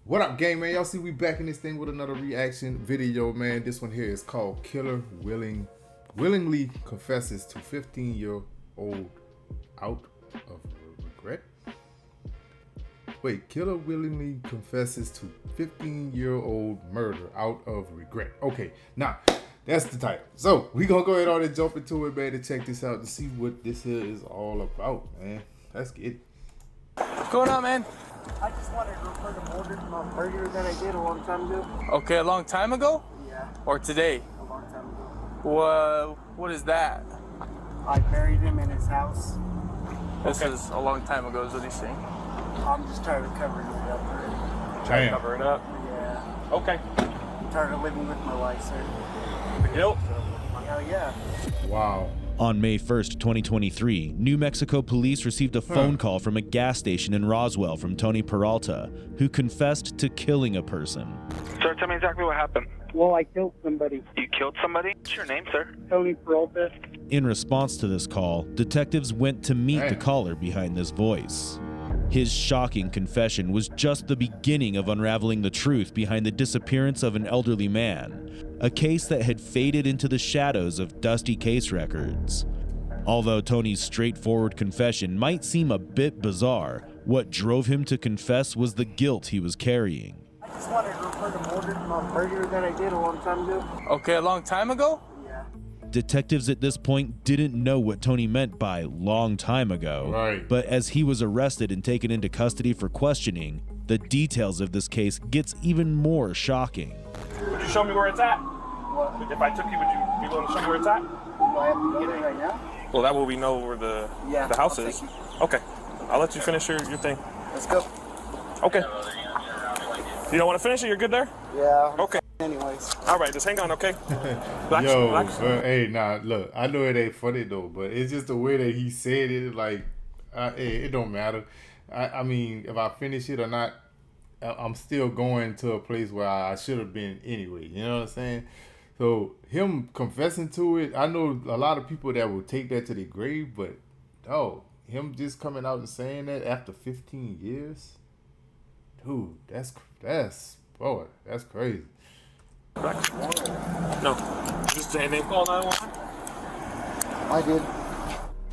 What up, gang, man? Y'all see we back in this thing with another reaction video, man. This one here is called Killer Willingly Confesses to 15-year-old Out of Regret. Wait, Killer willingly confesses to 15-year-old murder out of regret. Okay, now that's the title. So we gonna go ahead and jump into it, man, to check this out to see what this here is all about, man. Let's get it. What's going on, man? I just wanted to report a murder that I did a long time ago. Okay, a long time ago? Yeah. Or today? A long time ago. What is that? I buried him in his house. This is a long time ago, is what he's saying. I'm just tired of covering it up. Trying to cover it up? Yeah. Okay. I'm tired of living with my life, sir. The guilt? Hell yeah. Wow. On May 1st, 2023, New Mexico police received a phone call from a gas station in Roswell from Tony Peralta, who confessed to killing a person. Sir, tell me exactly what happened. Well, I killed somebody. You killed somebody? What's your name, sir? Tony Peralta. In response to this call, detectives went to meet the caller behind this voice. His shocking confession was just the beginning of unraveling the truth behind the disappearance of an elderly man, a case that had faded into the shadows of dusty case records. Although Tony's straightforward confession might seem a bit bizarre, what drove him to confess was the guilt he was carrying. I just wanted to report a murder that I did a long time ago. Okay, a long time ago? Yeah. Detectives at this point didn't know what Tony meant by long time ago, Right. But as he was arrested and taken into custody for questioning, the details of this case gets even more shocking. Would you show me where it's at? What? If I took you, would you be willing to show me where it's at? Do I have to get it right now? Well, that way we know where the house I'll is. take you. Okay. I'll let you finish your thing. Let's go. Okay. You don't want to finish it? You're good there? Yeah. Okay. Anyways. All right, just hang on, okay? Relax. Hey, nah, look, I know it ain't funny though, but it's just the way that he said it. Like, it don't matter. I mean, if I finish it or not, I'm still going to a place where I should have been anyway. You know what I'm saying? So him confessing to it, I know a lot of people that will take that to their grave, but him just coming out and saying that after 15 years, dude, that's crazy. No. Just a name call 911? I did.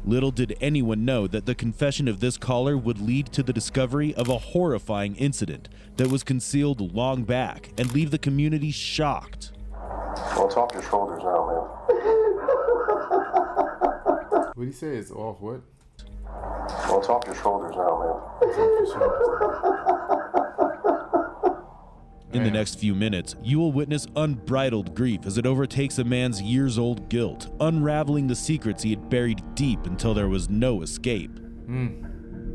Little did anyone know that the confession of this caller would lead to the discovery of a horrifying incident that was concealed long back and leave the community shocked. Well, it's off your shoulders now, man. What he say is off what? Well, it's off your shoulders now, man. It's off your shoulders. In the next few minutes, you will witness unbridled grief as it overtakes a man's years-old guilt, unraveling the secrets he had buried deep until there was no escape.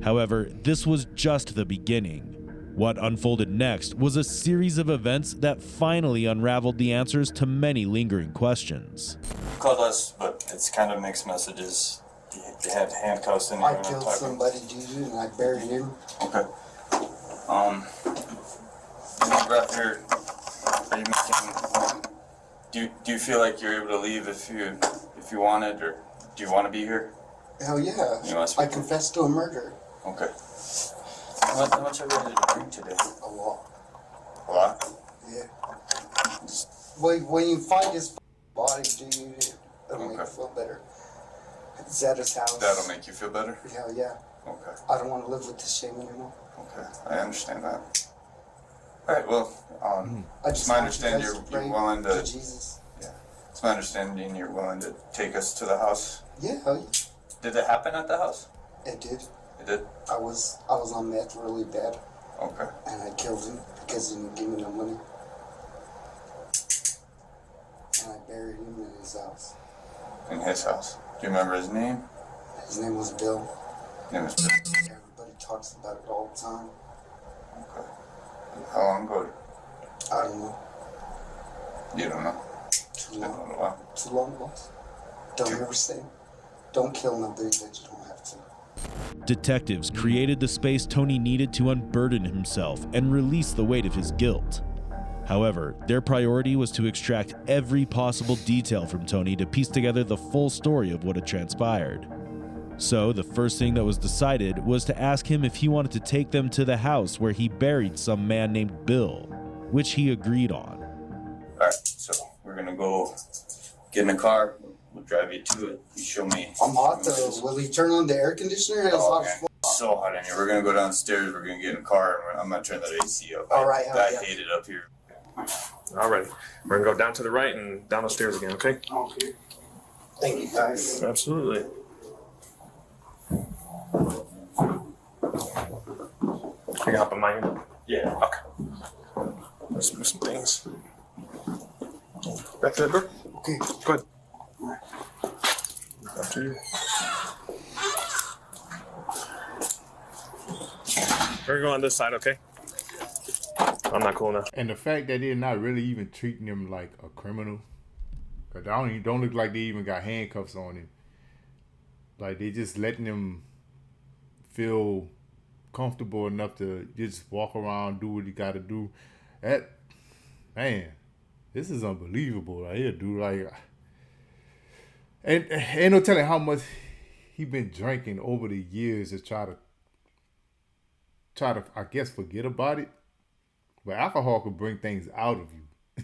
However, this was just the beginning. What unfolded next was a series of events that finally unraveled the answers to many lingering questions. Called us, but it's kind of mixed messages. They had handcuffs in here. I killed somebody, dude, and I buried him. Okay. Right here, are you making? Do you feel like you're able to leave if you wanted, or do you want to be here? Hell yeah! I confessed to a murder. Okay. How much have you had to drink today? A lot. A lot? Yeah. When you find his body, dude, it'll make you feel better. It's at his house. That'll make you feel better? Hell yeah. Okay. I don't want to live with this shame anymore. Okay, I understand that. All right, well, I it's my understanding you're willing to. Jesus. Yeah. It's my understanding you're willing to take us to the house. Yeah, hell yeah. Did it happen at the house? It did. It did? I was on meth really bad. Okay. And I killed him because he didn't give me no money. And I buried him in his house. In his house. Do you remember his name? His name was Bill. Name was Bill. Everybody talks about it all the time. Okay. How long ago? I don't know. You don't know? Too long. Been a while. Too long, boss. Don't ever say. Don't kill nobody that you don't have to. Detectives created the space Tony needed to unburden himself and release the weight of his guilt. However, their priority was to extract every possible detail from Tony to piece together the full story of what had transpired. So the first thing that was decided was to ask him if he wanted to take them to the house where he buried some man named Bill, which he agreed on. All right, so we're gonna go get in the car. We'll drive you to it. You show me. I'm hot though. Will he turn on the air conditioner? It's hot as fuck. It's so hot in here. We're gonna go downstairs. We're gonna get in the car. And I'm gonna turn that AC up. All right, I hate it up here. All right. We're going to go down to the right and down the stairs again, okay? Okay. Thank you, guys. Absolutely. I can hop on mine. Yeah. Okay. Let's move some things. Back to that door. Okay. Go ahead. Up to you. We're going to go on this side, okay? I'm not cool enough. And the fact that they're not really even treating him like a criminal, cause don't look like they even got handcuffs on him. Like they just letting him feel comfortable enough to just walk around, do what he got to do. That man, this is unbelievable right here, dude. Like, and ain't no telling how much he been drinking over the years to try to I guess forget about it. But alcohol can bring things out of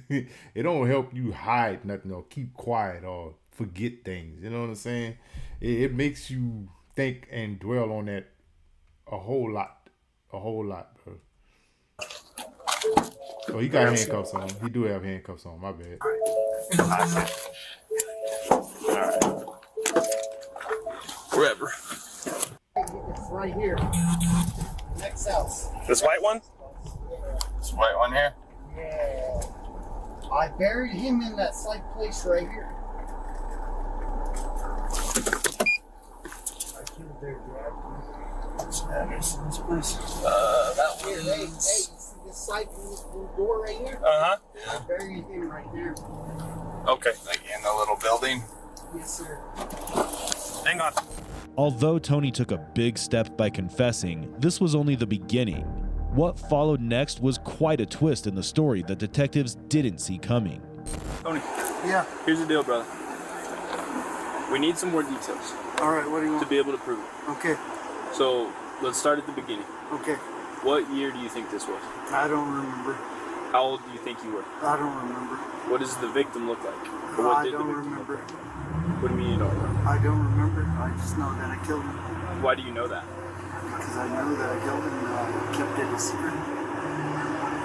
you. It don't help you hide nothing or keep quiet or forget things. You know what I'm saying? It makes you think and dwell on that a whole lot, bro. Oh, he got handcuffs on. He do have handcuffs on. My bad. All right. Wherever. It's right here. Next house. This white one? This white one here. Yeah. I buried him in that slight place right here. I killed their dad. That Here, hey, you see this side from this little door right here? Uh-huh. I buried him right there. Okay. like in the little building. Yes, sir. Hang on. Although Tony took a big step by confessing, this was only the beginning. What followed next was quite a twist in the story that detectives didn't see coming. Tony, Yeah. here's the deal, brother. We need some more details All right, what do you to want? be able to prove it. Okay. So let's start at the beginning. Okay. What year do you think this was? I don't remember. How old do you think you were? I don't remember. What does the victim look like? Or what I did the don't victim remember. look like? What do you mean you don't remember? I don't remember. I just know that I killed him. Why do you know that? Because I know that I killed him and I kept it a secret.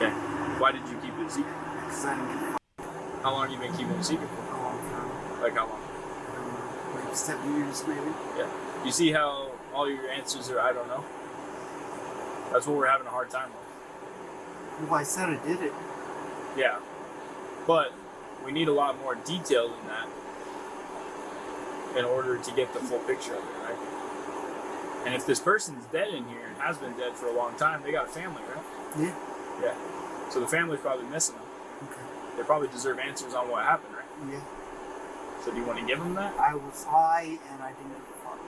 Okay. Why did you keep it a secret? Because I didn't give a fuck How long have you been keeping it a secret for? a long time. Like how long? I don't know. Like 7 years maybe. Yeah. You see how all your answers are I don't know? That's what we're having a hard time with. Well, I said I did it. Yeah. But we need a lot more detail than that in order to get the full picture of it, right? And if this person's dead in here and has been dead for a long time, they got a family, right? Yeah. Yeah. So the family's probably missing them. Okay. They probably deserve answers on what happened, right? Yeah. So do you want to give them that? I was high and I didn't give a fuck.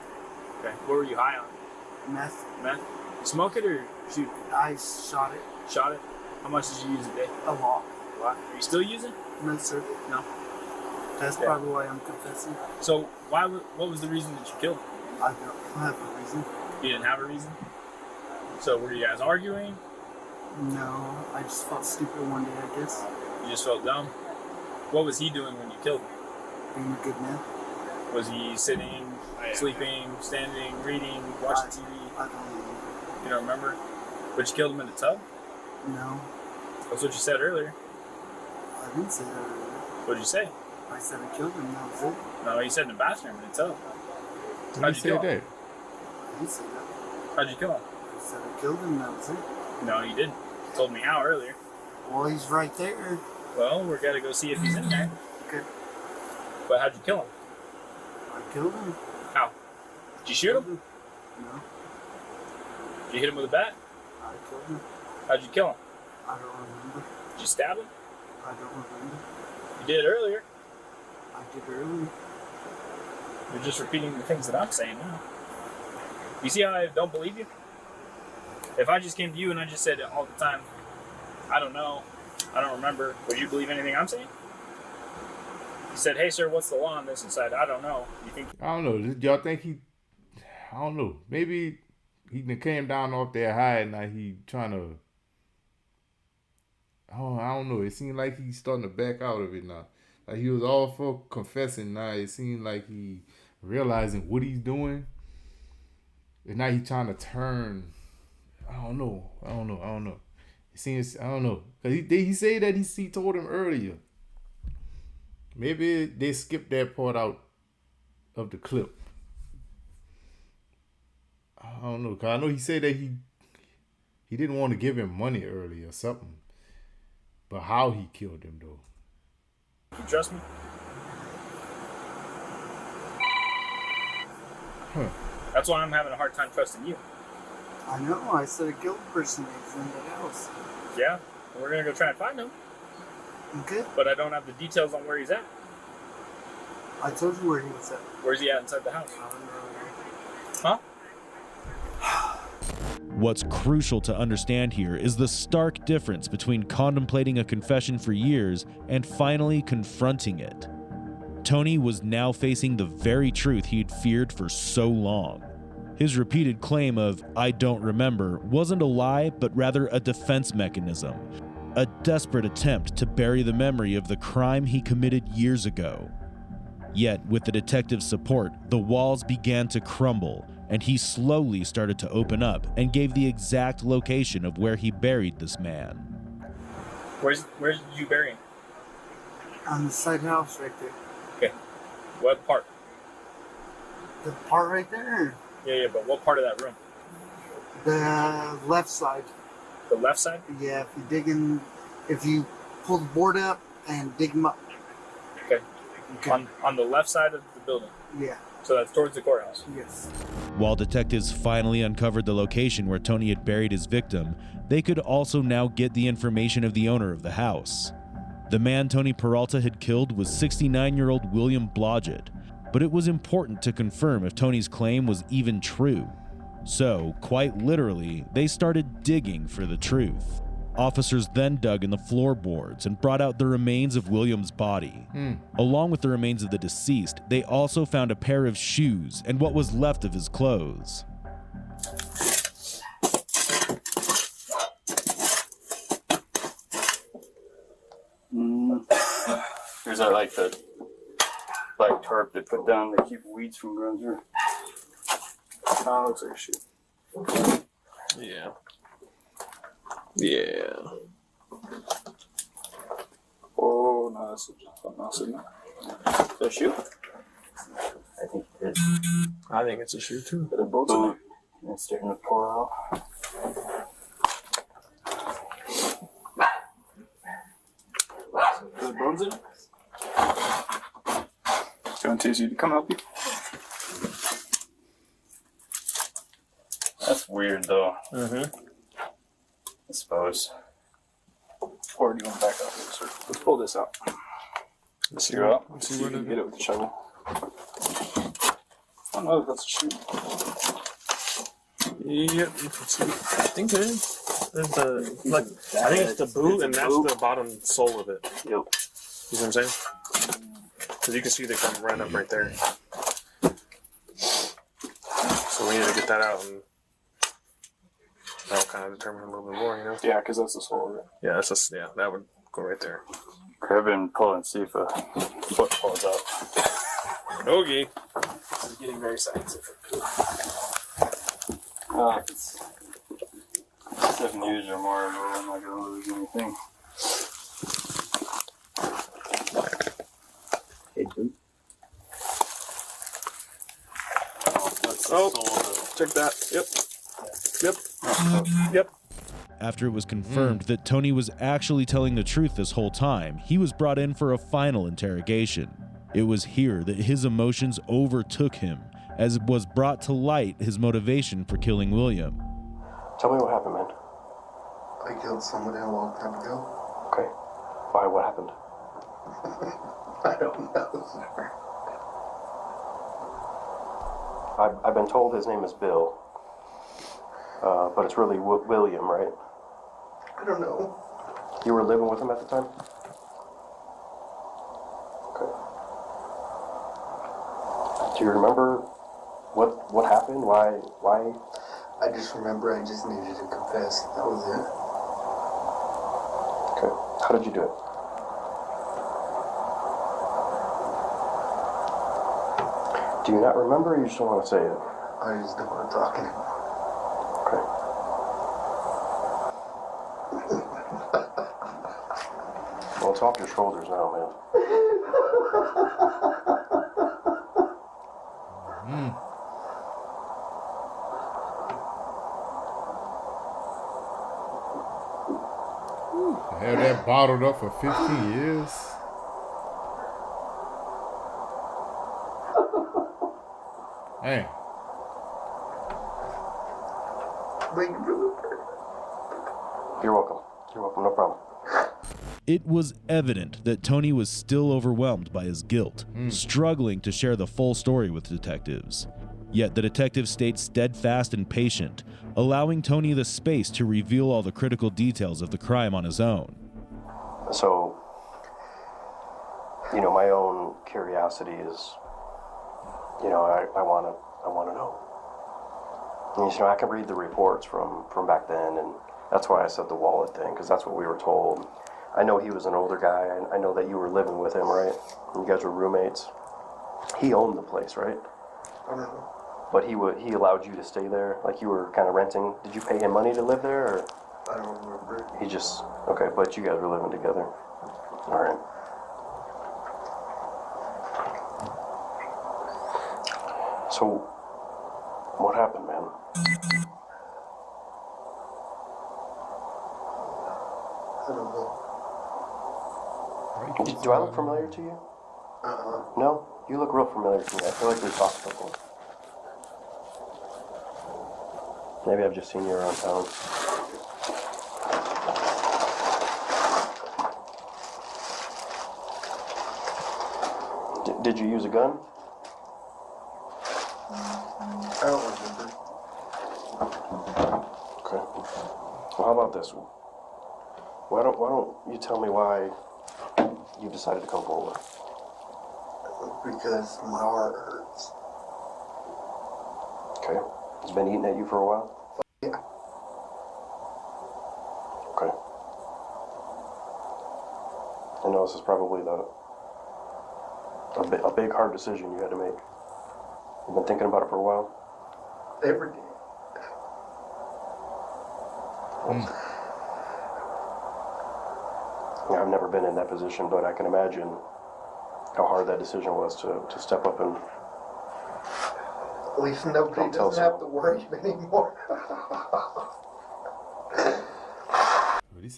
Okay. What were you high on? Meth. Meth? Smoke it or shoot it? I shot it Shot it? How much did you use a day? a lot. A lot. Are you still using? No, sir. No. That's Okay. probably why I'm confessing. So what was the reason that you killed him? I don't have a reason. You didn't have a reason? So were you guys arguing? No, I just felt stupid one day, I guess. You just felt dumb? What was he doing when you killed him? Being a good man. Was he sitting, sleeping, standing, reading, watching TV? I don't remember. You don't remember? But you killed him in the tub? No, That's what you said earlier. I didn't say that earlier. What did you say? I said I killed him, that was it. No, you said in the bathroom in the tub. When How'd he you kill said him? that? I didn't say that. How'd you kill him? I said I killed him, that was it. No, you didn't. You told me how earlier. Well, he's right there. Well, we're gonna go see if he's in there. Okay. But how'd you kill him? I killed him. How? Did you shoot him? No, Did you hit him with a bat? I killed him. How'd you kill him? I don't remember. Did you stab him? I don't remember. You did it earlier. I did earlier. You're just repeating the things that I'm saying now. You see how I don't believe you? If I just came to you and I just said all the time, I don't know, I don't remember, would you believe anything I'm saying? You said, hey sir, what's the law on this? And said, I don't know. You think I don't know. Y'all think he? I don't know. Maybe he came down off that high and now he trying to. I don't know. It seemed like he's starting to back out of it now. Like he was all for confessing. Now it seemed like he realizing what he's doing, and now he's trying to turn. I don't know. It seems I don't know. Cause he said that he told him earlier. Maybe they skipped that part out of the clip. I don't know. Cause I know he said that he didn't want to give him money earlier or something. But how he killed him though. You trust me? Huh. That's why I'm having a hard time trusting you. I know. I said a guild person is in the house. Yeah, we're gonna go try and find him. Okay. But I don't have the details on where he's at. I told you where he was at. Where's he at inside the house? I don't know. Huh? What's crucial to understand here is the stark difference between contemplating a confession for years and finally confronting it. Tony was now facing the very truth he'd feared for so long. His repeated claim of, "I don't remember," wasn't a lie, but rather a defense mechanism. A desperate attempt to bury the memory of the crime he committed years ago. Yet, with the detective's support, the walls began to crumble, and he slowly started to open up and gave the exact location of where he buried this man. Where did you bury him? On the side house right there. Okay. What part? The part right there? Yeah, but what part of that room? The left side. The left side? Yeah, if you pull the board up and dig them up. Okay. On the left side of the building? Yeah. So that's towards the courthouse? Yes. While detectives finally uncovered the location where Tony had buried his victim, they could also now get the information of the owner of the house. The man Tony Peralta had killed was 69-year-old William Blodgett, but it was important to confirm if Tony's claim was even true. So, quite literally, they started digging for the truth. Officers then dug in the floorboards and brought out the remains of William's body. Along with the remains of the deceased, they also found a pair of shoes and what was left of his clothes. Here's the black tarp they put down to keep weeds from growing through. Oh, looks like a shoe. Yeah. Yeah. Oh, no, that's something else, isn't it? Is that a shoe? I think it is. I think it's a shoe too. Got a boat in it. And it's starting to pour out. There's bones in it? Do you want Tizzy to come help you? That's weird, though. I suppose. Or do you want to back up here, sir? Let's pull this out. Let's see You out. Let's see You where can to get it with the shovel. Oh no, that's a shoe. Yep, you can see. I think it is. There's the I think it's the boot, and that's the bottom sole of it. Yep. You see what I'm saying? Because you can see the gum right up right there. So we need to get that out, and that'll kind of determine a little bit more, you know? Yeah, because that's the sole of it. Yeah, that would go right there. Grab it and pull and see if a foot falls out. Okay. This is getting very scientific. It's 7 years or more ago, I'm not going to lose anything. Hey, dude. That's the sole of it. Check that. Yep. After it was confirmed that Tony was actually telling the truth this whole time, he was brought in for a final interrogation. It was here that his emotions overtook him, as it was brought to light his motivation for killing William. Tell me what happened, man. I killed somebody a long time ago. Okay. Why? What happened? I don't know. I've been told his name is Bill. But it's really William, right? I don't know. You were living with him at the time? Okay. Do you remember what what happened? Why? I just remember I just needed to confess. That was it. Okay. How did you do it? Do you not remember, or you just don't want to say it? I just don't want to talk anymore. Okay. Well, it's off your shoulders now, man. Had that bottled up for 15 years. Hey. You're welcome. You're welcome. No problem. It was evident that Tony was still overwhelmed by his guilt, struggling to share the full story with detectives. Yet the detective stayed steadfast and patient, allowing Tony the space to reveal all the critical details of the crime on his own. So, my own curiosity is, I want to know. And, I can read the reports from back then, and that's why I said the wallet thing, because that's what we were told. I know he was an older guy. I know that you were living with him, right? You guys were roommates. He owned the place, right? I don't know. But he allowed you to stay there, like you were kind of renting. Did you pay him money to live there, or? I don't remember. He just, okay, but you guys were living together. All right. So, what happened, man? I don't know. Do I look familiar to you? No? You look real familiar to me. I feel like we've talked before. Maybe I've just seen you around town. Did you use a gun? I don't remember. Okay. Well, how about this? Why don't you tell me why you decided to come forward? Because my heart hurts. Okay. It's been eating at you for a while? Yeah. Okay. I know this is probably a big hard decision you had to make. You've been thinking about it for a while? Every day. Yeah, I've never been in that position, but I can imagine how hard that decision was to step up and... At least nobody doesn't have to worry anymore.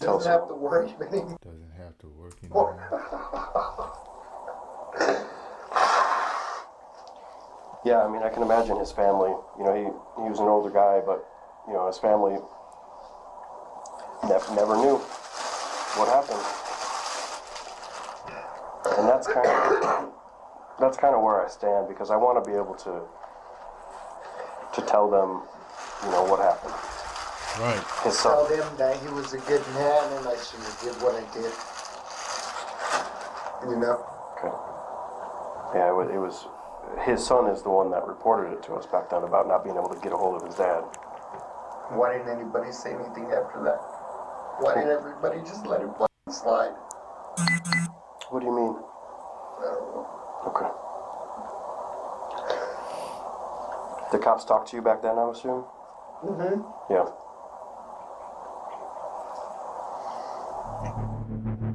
Doesn't have to worry anymore. Doesn't have to work anymore. Yeah, I mean, I can imagine his family. He was an older guy, but, his family never knew what happened. And that's kind of where I stand, because I want to be able to tell them, what happened. Right. His son. Tell them that he was a good man and I should have did what I did. Okay. Yeah, it was. His son is the one that reported it to us back then about not being able to get a hold of his dad. Why didn't anybody say anything after that? Why didn't everybody just let it slide? What do you mean? I don't know. Okay. The cops talked to you back then, I assume? Mm-hmm. Yeah.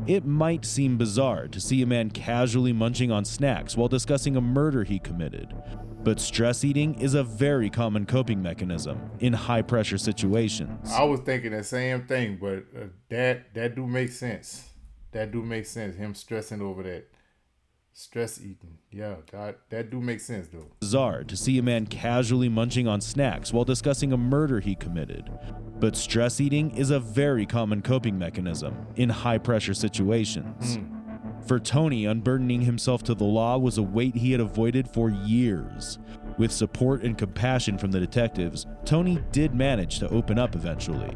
It might seem bizarre to see a man casually munching on snacks while discussing a murder he committed, but stress eating is a very common coping mechanism in high-pressure situations. I was thinking the same thing, but that do make sense. That do make sense, him stressing over that. Stress eating. Yeah, that do make sense, though. Bizarre to see a man casually munching on snacks while discussing a murder he committed. But stress eating is a very common coping mechanism in high-pressure situations. For Tony, unburdening himself to the law was a weight he had avoided for years. With support and compassion from the detectives, Tony did manage to open up eventually.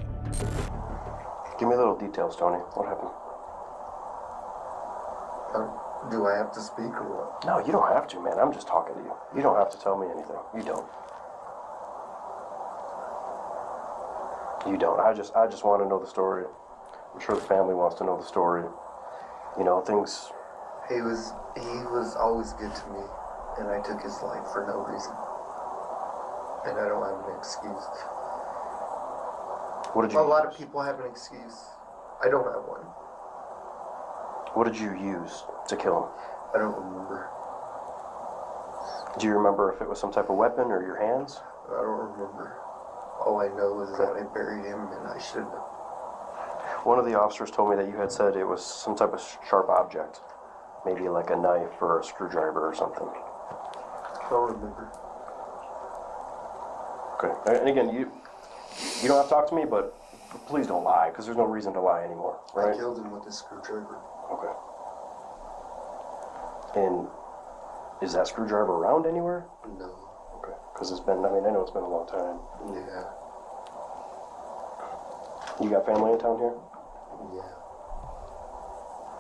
Give me little details, Tony. What happened? Do I have to speak or what? No, you don't have to, man. I'm just talking to you. You don't have to tell me anything. You don't. You don't. I just want to know the story. I'm sure the family wants to know the story. You know, things. He was always good to me, and I took his life for no reason. And I don't have an excuse. What did you? A lot of people have an excuse. I don't have one. What did you use to kill him? I don't remember. Do you remember if it was some type of weapon or your hands? I don't remember. All I know is that I buried him, and I shouldn't have. One of the officers told me that you had said it was some type of sharp object. Maybe like a knife or a screwdriver or something. I don't remember. Okay. And again, you don't have to talk to me, but please don't lie, because there's no reason to lie anymore, right? I killed him with a screwdriver. Okay. And is that screwdriver around anywhere? No. Okay. Because I know it's been a long time. Yeah. You got family in town here? Yeah.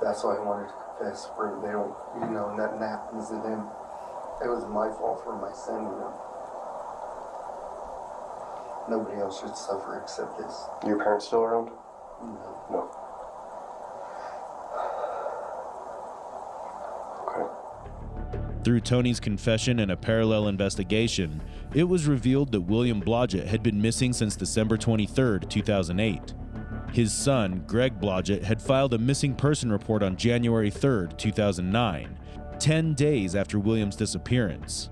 That's why I wanted to confess, for they don't, nothing happens to them. It was my fault for my sin, Nobody else should suffer except this. Your parents still around? No. No. Okay. Through Tony's confession and a parallel investigation, it was revealed that William Blodgett had been missing since December 23, 2008. His son, Greg Blodgett, had filed a missing person report on January 3, 2009, 10 days after William's disappearance.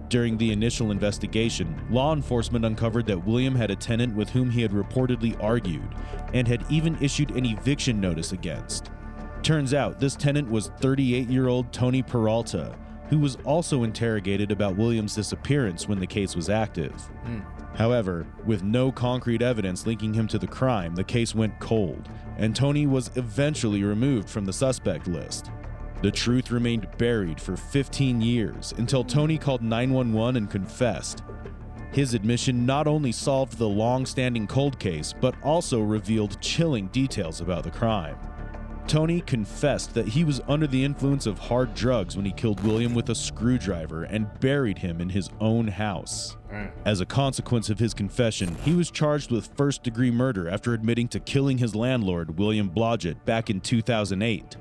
During the initial investigation, law enforcement uncovered that William had a tenant with whom he had reportedly argued, and had even issued an eviction notice against. Turns out this tenant was 38-year-old Tony Peralta, who was also interrogated about William's disappearance when the case was active. However, with no concrete evidence linking him to the crime, the case went cold, and Tony was eventually removed from the suspect list. The truth remained buried for 15 years until Tony called 911 and confessed. His admission not only solved the long-standing cold case, but also revealed chilling details about the crime. Tony confessed that he was under the influence of hard drugs when he killed William with a screwdriver and buried him in his own house. As a consequence of his confession, he was charged with first-degree murder after admitting to killing his landlord, William Blodgett, back in 2008.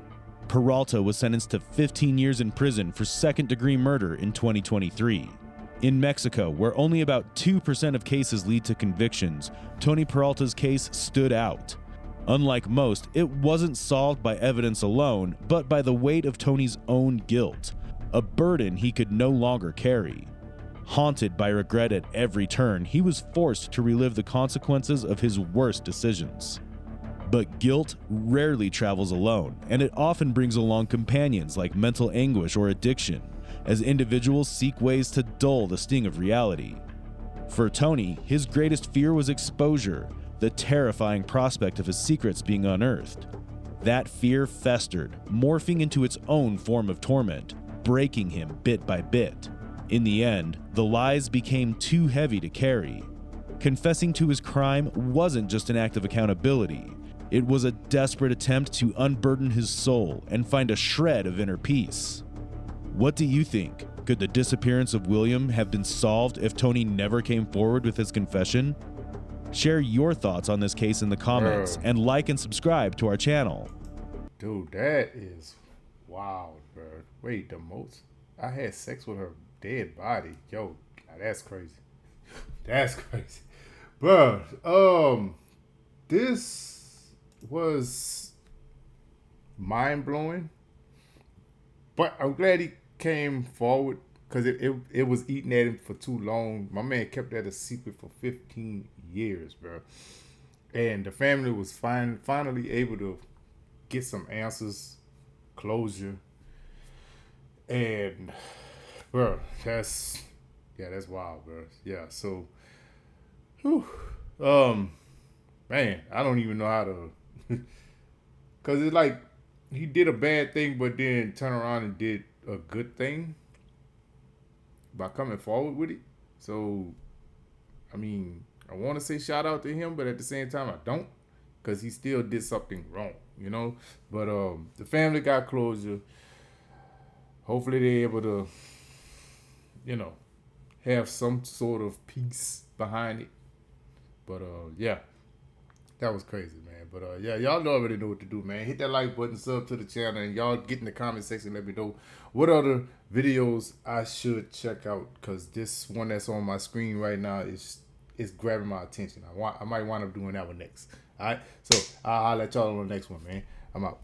Peralta was sentenced to 15 years in prison for second-degree murder in 2023. In Mexico, where only about 2% of cases lead to convictions, Tony Peralta's case stood out. Unlike most, it wasn't solved by evidence alone, but by the weight of Tony's own guilt, a burden he could no longer carry. Haunted by regret at every turn, he was forced to relive the consequences of his worst decisions. But guilt rarely travels alone, and it often brings along companions like mental anguish or addiction, as individuals seek ways to dull the sting of reality. For Tony, his greatest fear was exposure, the terrifying prospect of his secrets being unearthed. That fear festered, morphing into its own form of torment, breaking him bit by bit. In the end, the lies became too heavy to carry. Confessing to his crime wasn't just an act of accountability. It was a desperate attempt to unburden his soul and find a shred of inner peace. What do you think? Could the disappearance of William have been solved if Tony never came forward with his confession? Share your thoughts on this case in the comments and like and subscribe to our channel. Dude, that is wild, bro. Wait, the most? I had sex with her dead body. Yo, that's crazy. That's crazy. Bro, this was mind-blowing. But I'm glad he came forward, because it was eating at him for too long. My man kept that a secret for 15 years, bro. And the family was finally able to get some answers, closure. And, bro, that's wild, bro. Yeah, so, man, I don't even know how to, because it's like he did a bad thing, but then turned around and did a good thing by coming forward with it. So, I mean, I want to say shout out to him, but at the same time, I don't, because he still did something wrong, But the family got closure. Hopefully they're able to, have some sort of peace behind it. But, yeah, That was crazy, man. But yeah, y'all already know what to do, man. Hit that like button, sub to the channel, and y'all get in the comment section. Let me know what other videos I should check out, because this one that's on my screen right now is grabbing my attention. I might wind up doing that one next. All right, so I'll let y'all on the next one, man. I'm out.